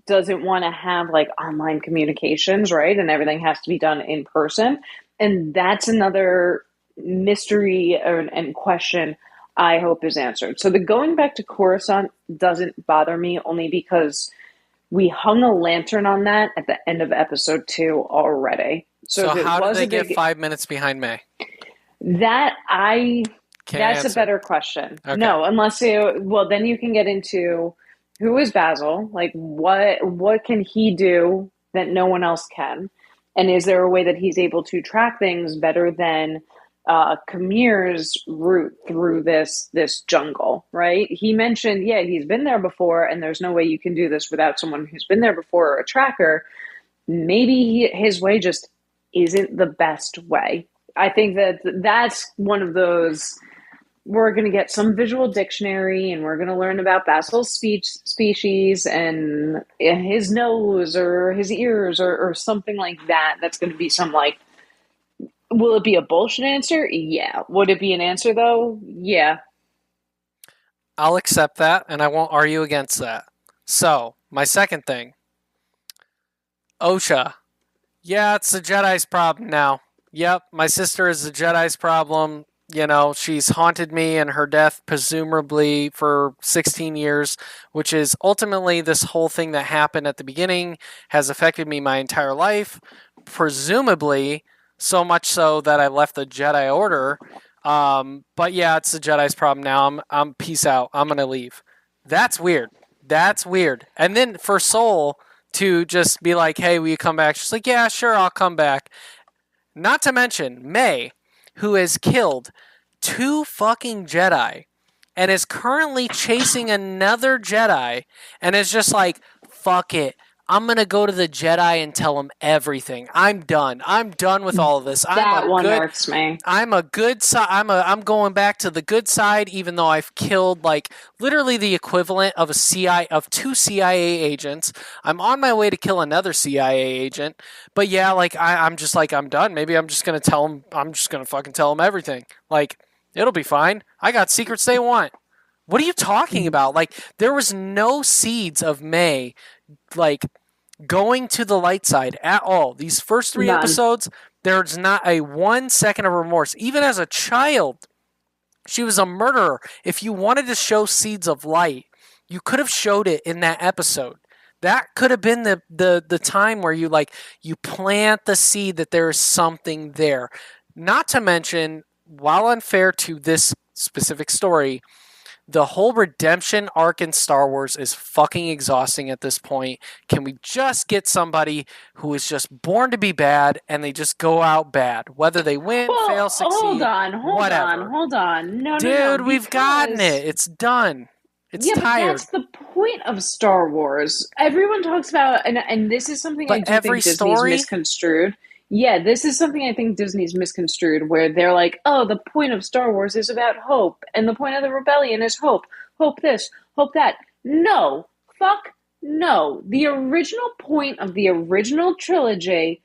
doesn't want to have like online communications, right? And everything has to be done in person. And that's another mystery and question I hope is answered. So the going back to Coruscant doesn't bother me only because we hung a lantern on that at the end of episode 2 already. So So if it how did was they a get big 5 minutes behind May? that I Can't that's a answer. better question. Okay. No, unless you well then you can get into who is Basil? Like what can he do that no one else can? And is there a way that he's able to track things better than Kamir's route through this jungle, right? He mentioned, yeah, he's been there before, and there's no way you can do this without someone who's been there before or a tracker. Maybe his way just isn't the best way. I think that that's one of those. We're going to get some visual dictionary and we're going to learn about Basil's species and his nose or his ears or something like that. That's going to be some like, will it be a bullshit answer? Yeah. Would it be an answer though? Yeah. I'll accept that, and I won't argue against that. So, my second thing, Osha. Yeah, it's the Jedi's problem now. Yep, my sister is the Jedi's problem. You know, she's haunted me and her death, presumably for 16 years, which is ultimately this whole thing that happened at the beginning has affected me my entire life. Presumably, so much so that I left the Jedi Order. But yeah, it's the Jedi's problem now. I'm peace out. I'm gonna leave. That's weird. That's weird. And then for Soul to just be like, "Hey, will you come back?" She's like, "Yeah, sure, I'll come back." Not to mention May, who has killed 2 fucking Jedi and is currently chasing another Jedi and is just like, fuck it. I'm going to go to the Jedi and tell them everything. I'm done. I'm done with all of this. That one irks me. I'm a good side. I'm going back to the good side, even though I've killed like literally the equivalent of of 2 CIA agents. I'm on my way to kill another CIA agent. But yeah, like I'm just like I'm done. Maybe I'm just gonna tell them. I'm just gonna fucking tell them everything. Like it'll be fine. I got secrets they want. What are you talking about? Like there was no seeds of May, like going to the light side at all. These first 3 None. episodes, there's not a 1 second of remorse. Even as a child, she was a murderer. If you wanted to show seeds of light, you could have showed it in that episode. That could have been the time where you plant the seed that there is something there. Not to mention, while unfair to this specific story, the whole redemption arc in Star Wars is fucking exhausting at this point. Can we just get somebody who is just born to be bad and they just go out bad? Whether they win, Well, fail, succeed, whatever. hold on. No, no, Dude, no. we've gotten Because it. It's done. It's yeah, but tired. that's the point of Star Wars. Everyone talks about, and this is something I But do every think Disney's story, misconstrued. Yeah, this is something I think Disney's misconstrued, where they're like, oh, the point of Star Wars is about hope, and the point of the rebellion is hope. Hope this, hope that. No, fuck no. The original point of the original trilogy,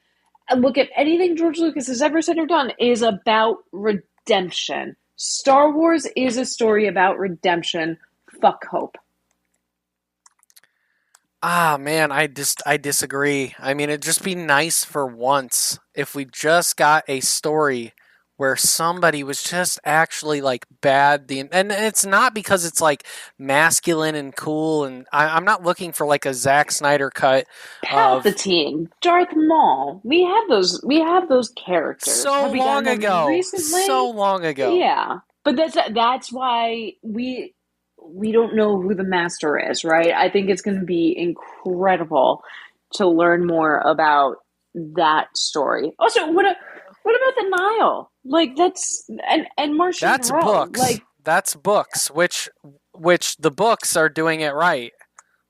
and look at anything George Lucas has ever said or done, is about redemption. Star Wars is a story about redemption. Fuck hope. ah man, I disagree. I mean, it'd just be nice for once if we just got a story where somebody was just actually like bad and it's not because it's like masculine and cool and I'm not looking for like a Zack Snyder cut of Palpatine, Darth Maul. We have those characters. so Have we gotten long them ago. So recently? long ago. Yeah. But that's why we don't know who the master is, right? I think it's going to be incredible to learn more about that story. Also, what about the Nile? Like that's and Martian That's Perot. books. Like That's books, which the books are doing it right.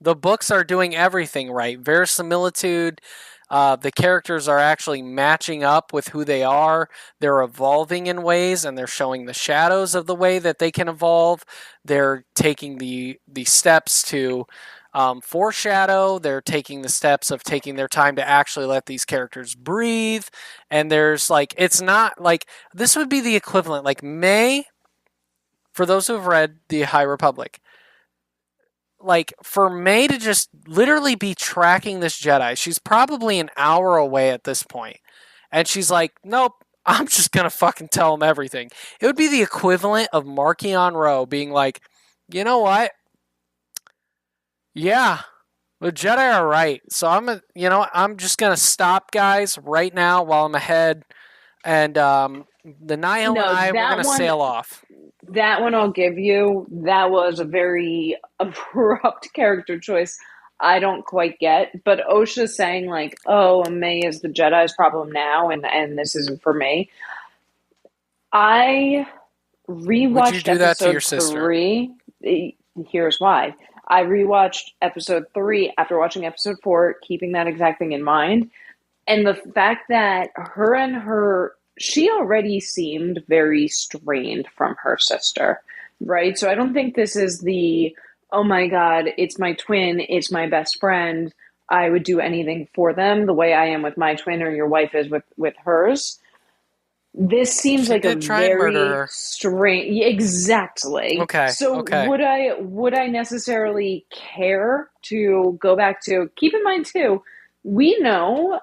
The books are doing everything right. Verisimilitude. The characters are actually matching up with who they are. They're evolving in ways, and they're showing the shadows of the way that they can evolve. They're taking the steps to foreshadow. They're taking the steps of taking their time to actually let these characters breathe. And there's like, it's not like, this would be the equivalent. Like, May, for those who have read The High Republic, like, for May to just literally be tracking this Jedi, she's probably an hour away at this point. And she's like, nope, I'm just going to fucking tell him everything. It would be the equivalent of Markion Rowe being like, you know what? Yeah, the Jedi are right. So I'm just going to stop, guys, right now while I'm ahead. And the Nihil and No, I, we're going to sail off. that one I'll give you. That was a very abrupt character choice. I don't quite get, but Osha saying like, "Oh, May is the Jedi's problem now, and this isn't for me." I Would you rewatched do that to your episode sister? 3. Here's why. I rewatched episode 3 after watching episode 4, keeping that exact thing in mind. And the fact that she already seemed very strained from her sister, right? So I don't think this is oh my God, it's my twin, it's my best friend. I would do anything for them the way I am with my twin or your wife is with hers. This seems She like a did try and murder very her. strange. Exactly. Okay, So okay. would I necessarily care to go back to? Keep in mind too, we know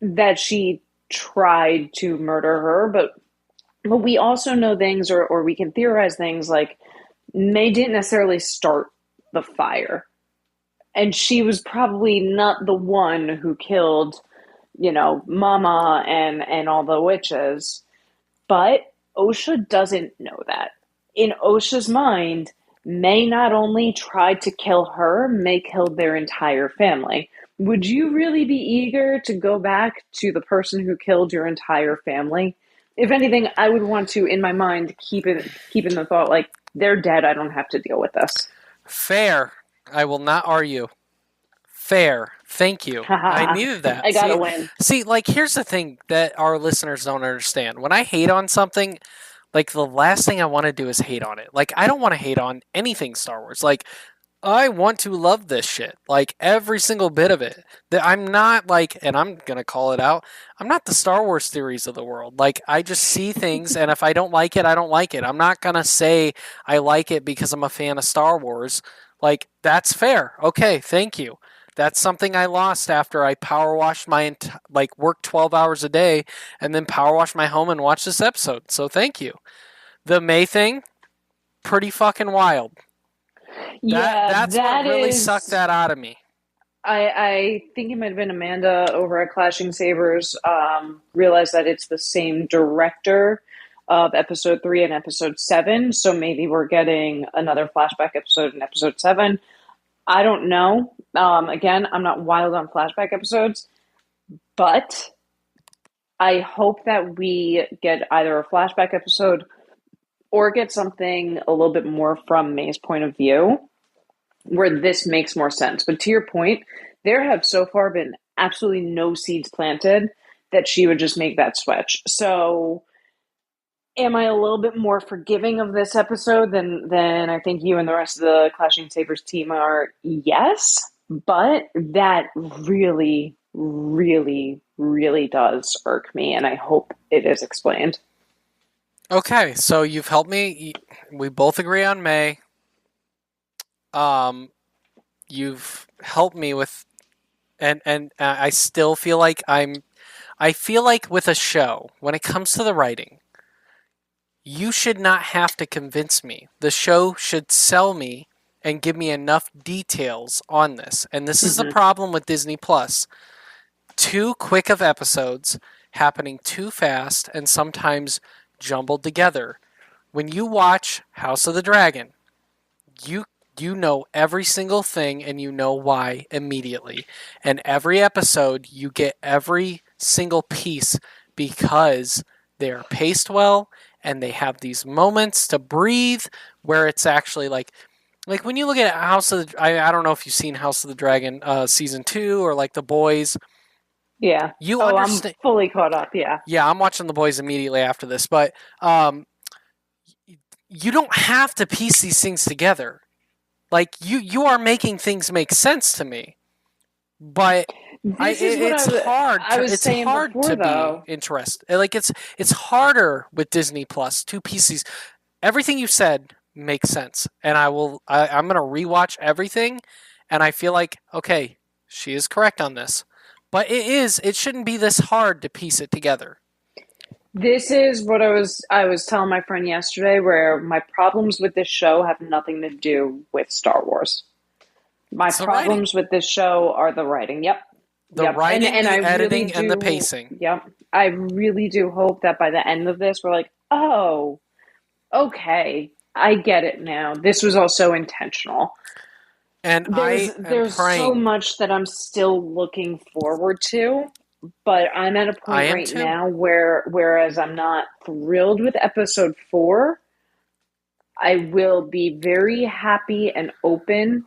that she tried to murder her, but we also know things, or we can theorize things like May didn't necessarily start the fire, and she was probably not the one who killed Mama and all the witches. But Osha doesn't know that. In Osha's mind, May not only tried to kill her, May killed their entire family. Would you really be eager to go back to the person who killed your entire family? If anything, I would want to, in my mind, keep in the thought like they're dead. I don't have to deal with this. Fair. I will not argue. Fair. Thank you. I needed that. I gotta win. See, like, here's the thing that our listeners don't understand. When I hate on something, like, the last thing I want to do is hate on it. Like, I don't want to hate on anything Star Wars. Like, I want to love this shit. Like, every single bit of it. I'm not, like, and I'm going to call it out, I'm not the Star Wars theories of the world. Like, I just see things, and if I don't like it, I don't like it. I'm not going to say I like it because I'm a fan of Star Wars. Like, that's fair. Okay, thank you. That's something I lost after I power washed worked 12 hours a day and then power washed my home and watched this episode. So thank you. The May thing, pretty fucking wild. Yeah, That's what really sucked that out of me. I think it might have been Amanda over at Clashing Sabers realized that it's the same director of episode 3 and episode 7. So maybe we're getting another flashback episode in episode 7. I don't know. Again, I'm not wild on flashback episodes, but I hope that we get either a flashback episode or get something a little bit more from May's point of view where this makes more sense. But to your point, there have so far been absolutely no seeds planted that she would just make that switch. So am I a little bit more forgiving of this episode than I think you and the rest of the Clashing Sabers team are? Yes, but that really, really, really does irk me, and I hope it is explained. Okay, so you've helped me. We both agree on May. You've helped me with, and I still feel like I feel like with a show, when it comes to the writing, you should not have to convince me. The show should sell me and give me enough details on this. And this is the problem with Disney Plus. Too quick of episodes happening too fast and sometimes jumbled together. When you watch House of the Dragon, you know every single thing and you know why immediately. And every episode you get every single piece because they're paced well and they have these moments to breathe where it's actually like when you look at House of the, I don't know if you've seen House of the Dragon season 2 or like The Boys. Yeah. You I'm understand. fully caught up. Yeah. Yeah, I'm watching The Boys immediately after this, but you don't have to piece these things together. Like you are making things make sense to me, but This is what it's hard. I was It's saying hard before, to be though. interested. Like it's harder with Disney Plus. Two PCs. Everything you said makes sense, and I'm gonna rewatch everything, and I feel like okay, she is correct on this, but it shouldn't be this hard to piece it together. This is what I was telling my friend yesterday, where my problems with this show have nothing to do with Star Wars. My It's the writing, problems with this show are the writing. Yep. the Yep. writing, And I the really editing, and the do, pacing. yep. I really do hope that by the end of this we're like, "Oh, okay. I get it now. This was also intentional." And There's I am there's so praying. much that I'm still looking forward to, but I'm at a I point am right too. now where whereas I'm not thrilled with episode 4, I will be very happy and open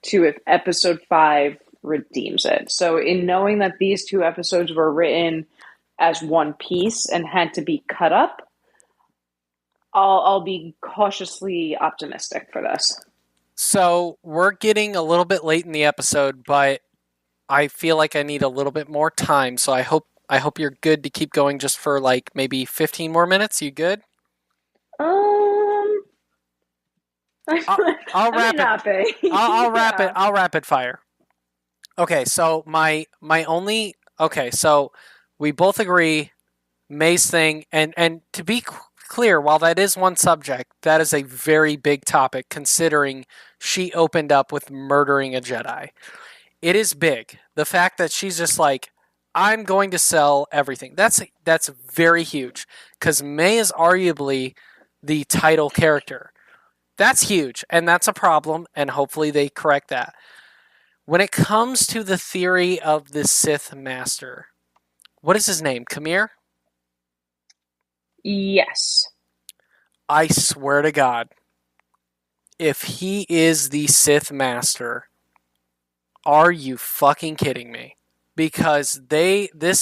to if episode 5 redeems it. So in knowing that these two episodes were written as one piece and had to be cut up, I'll be cautiously optimistic for this. So we're getting a little bit late in the episode, but I feel like I need a little bit more time. So I hope you're good to keep going just for like maybe 15 more minutes. You good? Um, I'll, I'll I may wrap it. not be. I'll wrap it. Yeah. I'll rapid fire. Okay, so my only okay, so we both agree May's thing, and to be clear, while that is one subject, that is a very big topic considering she opened up with murdering a Jedi. It is big. The fact that she's just like, I'm going to sell everything. That's very huge because May is arguably the title character. That's huge, and that's a problem, and hopefully they correct that. When it comes to the theory of the Sith Master, what is his name? Kamir? Yes. I swear to God, if he is the Sith Master, are you fucking kidding me? Because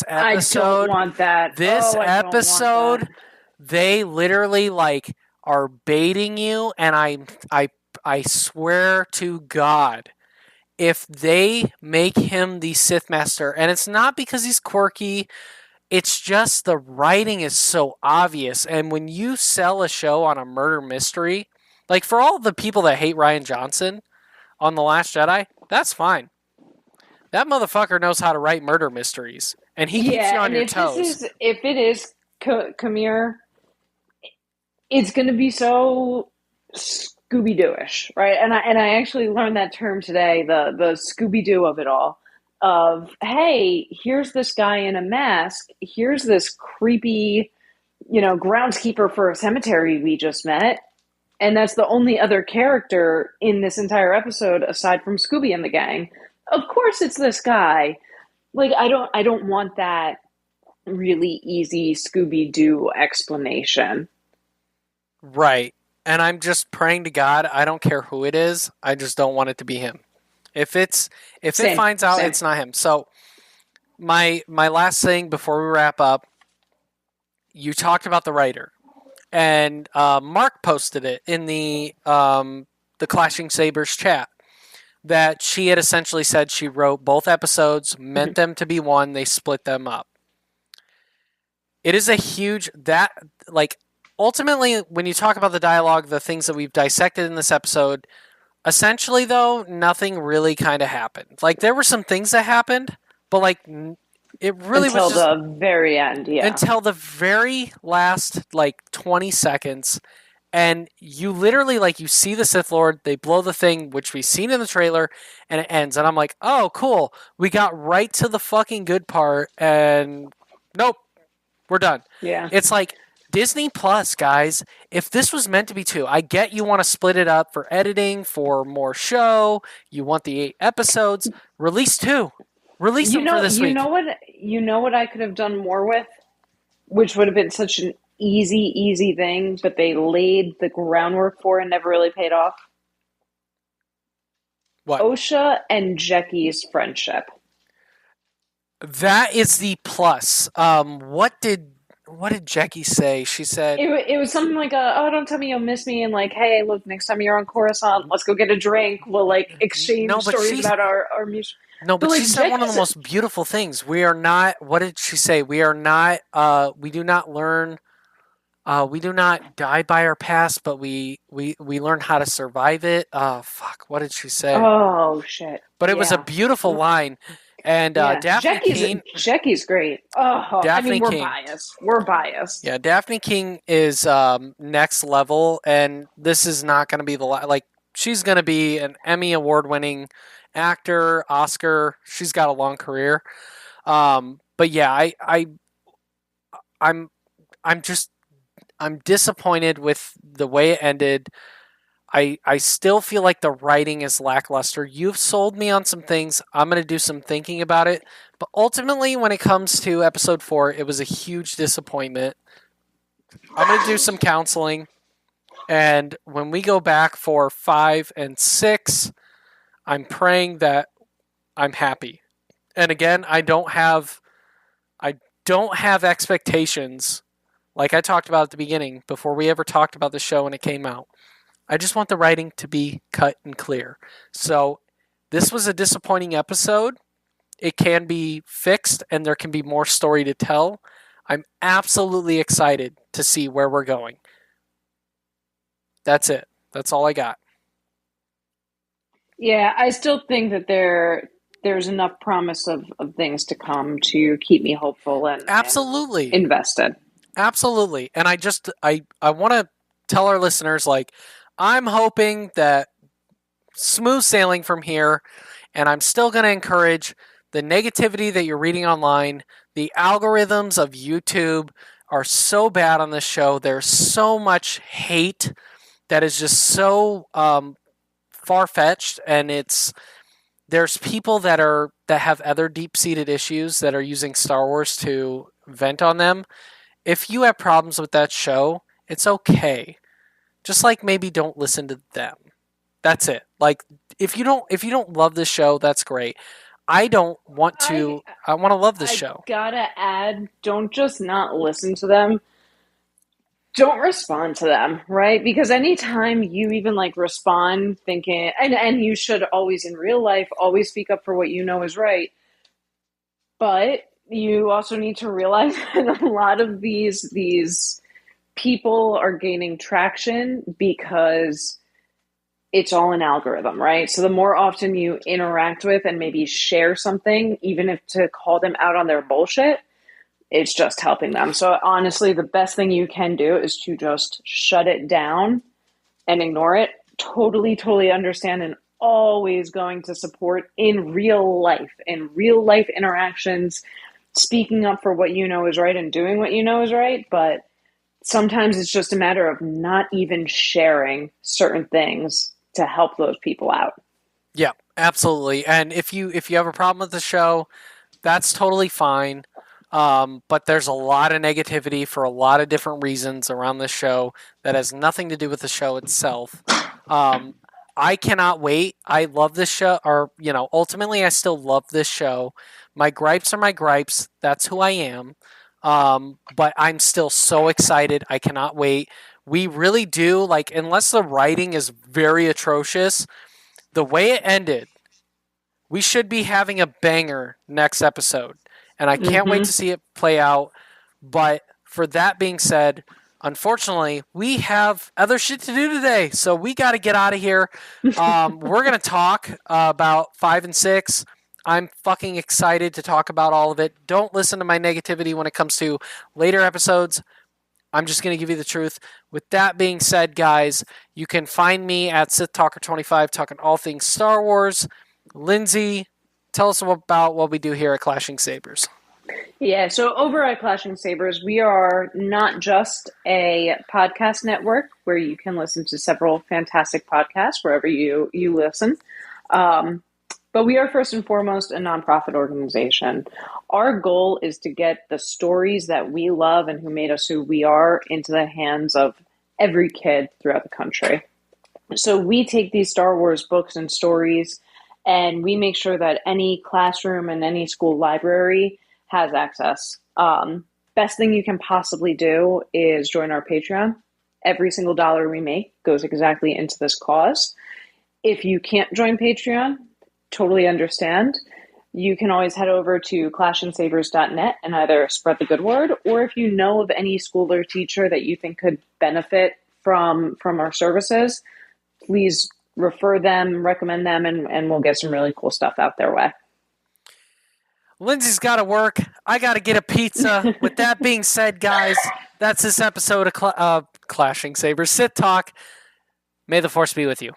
I don't want that. this Oh, I don't want that. episode, they literally like are baiting you, and I I swear to God, if they make him the Sith Master, and it's not because he's quirky, it's just the writing is so obvious. And when you sell a show on a murder mystery, like for all the people that hate Ryan Johnson on The Last Jedi, that's fine. That motherfucker knows how to write murder mysteries, and he keeps you Yeah, on and your toes. if it is Kamir, it's going to be so Scooby Dooish, right? And I actually learned that term today, the Scooby Doo of it all. Of hey, here's this guy in a mask. Here's this creepy, groundskeeper for a cemetery we just met, and that's the only other character in this entire episode aside from Scooby and the gang. Of course, it's this guy. Like I don't want that really easy Scooby Doo explanation. Right. And I'm just praying to God, I don't care who it is, I just don't want it to be him. If it Same, finds out same. it's not him. So my last thing before we wrap up, you talked about the writer. And Mark posted it in the Clashing Sabers chat that she had essentially said she wrote both episodes, meant them to be one, they split them up. It is a huge that like ultimately when you talk about the dialogue, the things that we've dissected in this episode, essentially though, nothing really kind of happened. Like there were some things that happened, but like it really was Until just the very end, yeah. until the very last like 20 seconds, and you literally like you see the Sith Lord, they blow the thing which we've seen in the trailer, and it ends, and I'm like, oh cool, we got right to the fucking good part, and nope, we're done. Yeah. It's like Disney Plus, guys. If this was meant to be two, I get you want to split it up for editing, for more show. You want the 8 episodes. Release two. Release You them for know, this you week. know what, I could have done more with, which would have been such an easy thing, but they laid the groundwork for and never really paid off. What? Osha and Jecky's friendship. That is the plus. What did what did Jackie say? She said, It was something like oh, don't tell me you'll miss me, and like, hey, look, next time you're on Coruscant, let's go get a drink. We'll like no, exchange but stories she about our mutual. no, But but she like said one of the Jackie's, most beautiful things. We are not. What did she say? We are not. We do not learn. We do not die by our past, but we learn how to survive it. Fuck. What did she say? oh shit, But it was a yeah, beautiful line. And yeah. Daphne King, Jackie's great. Oh, I mean, Daphne we're King, biased. We're biased. yeah, Daphne King is next level, and this is not going to be the like. She's going to be an Emmy award-winning actor, Oscar. She's got a long career. But yeah, I'm, I'm just, I'm disappointed with the way it ended. I still feel like the writing is lackluster. You've sold me on some things. I'm going to do some thinking about it. But ultimately, when it comes to episode 4, it was a huge disappointment. I'm going to do some counseling. And when we go back for 5 and 6, I'm praying that I'm happy. And again, I don't have expectations like I talked about at the beginning before we ever talked about the show when it came out. I just want the writing to be cut and clear. So this was a disappointing episode. It can be fixed and there can be more story to tell. I'm absolutely excited to see where we're going. That's it. That's all I got. Yeah, I still think that there's enough promise of things to come to keep me hopeful and Absolutely. invested. Absolutely. And I want to tell our listeners like I'm hoping that smooth sailing from here and I'm still going to encourage the negativity that you're reading online. The algorithms of YouTube are so bad on this show. There's so much hate that is just so far fetched, and there's people that have other deep seated issues that are using Star Wars to vent on them. If you have problems with that show, it's okay. Just like maybe don't listen to them. That's it. Like if you don't love this show, that's great. I don't want I to I want to love this I show. gotta add, don't just not listen to them. Don't respond to them, right? Because anytime you even like respond thinking and you should always in real life always speak up for what you know is right. But you also need to realize that a lot of these people are gaining traction because it's all an algorithm, right? So the more often you interact with and maybe share something, even if to call them out on their bullshit, it's just helping them. So honestly, the best thing you can do is to just shut it down and ignore it. Totally, totally understand and always going to support in real life interactions, speaking up for what you know is right and doing what you know is right. But sometimes it's just a matter of not even sharing certain things to help those people out. Yeah, absolutely. And if you have a problem with the show, that's totally fine. But there's a lot of negativity for a lot of different reasons around this show that has nothing to do with the show itself. Um, I cannot wait. I love this show, or ultimately, I still love this show. My gripes are my gripes. That's who I am. But I'm still so excited. I cannot wait. We really do like, unless the writing is very atrocious, the way it ended, we should be having a banger next episode. And I can't wait Mm-hmm. to see it play out. But for that being said, unfortunately, we have other shit to do today. So we got to get out of here. We're going to talk about 5 and 6. I'm fucking excited to talk about all of it. Don't listen to my negativity when it comes to later episodes. I'm just going to give you the truth. With that being said, guys, you can find me at Sith Talker 25 talking all things Star Wars. Lindsay, tell us about what we do here at Clashing Sabers. Yeah, so over at Clashing Sabers, we are not just a podcast network where you can listen to several fantastic podcasts wherever you listen. Um, but we are first and foremost a nonprofit organization. Our goal is to get the stories that we love and who made us who we are into the hands of every kid throughout the country. So we take these Star Wars books and stories and we make sure that any classroom and any school library has access. best thing you can possibly do is join our Patreon. Every single dollar we make goes exactly into this cause. If you can't join Patreon, totally understand. You can always head over to clashandsabers.net and either spread the good word, or if you know of any school or teacher that you think could benefit from our services, please refer them, recommend them, and we'll get some really cool stuff out their way. Lindsay's got to work. I got to get a pizza. With that being said, guys, that's this episode of Clashing Sabers Sith Talk. May the Force be with you.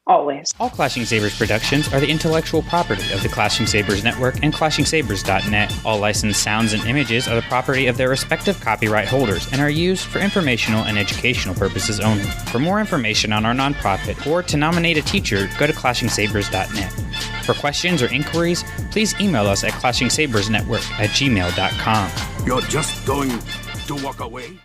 Always. All Clashing Sabers productions are the intellectual property of the Clashing Sabers Network and ClashingSabers.net. All licensed sounds and images are the property of their respective copyright holders and are used for informational and educational purposes only. For more information on our nonprofit or to nominate a teacher, go to ClashingSabers.net. For questions or inquiries, please email us at ClashingSabersNetwork@gmail.com. You're just going to walk away?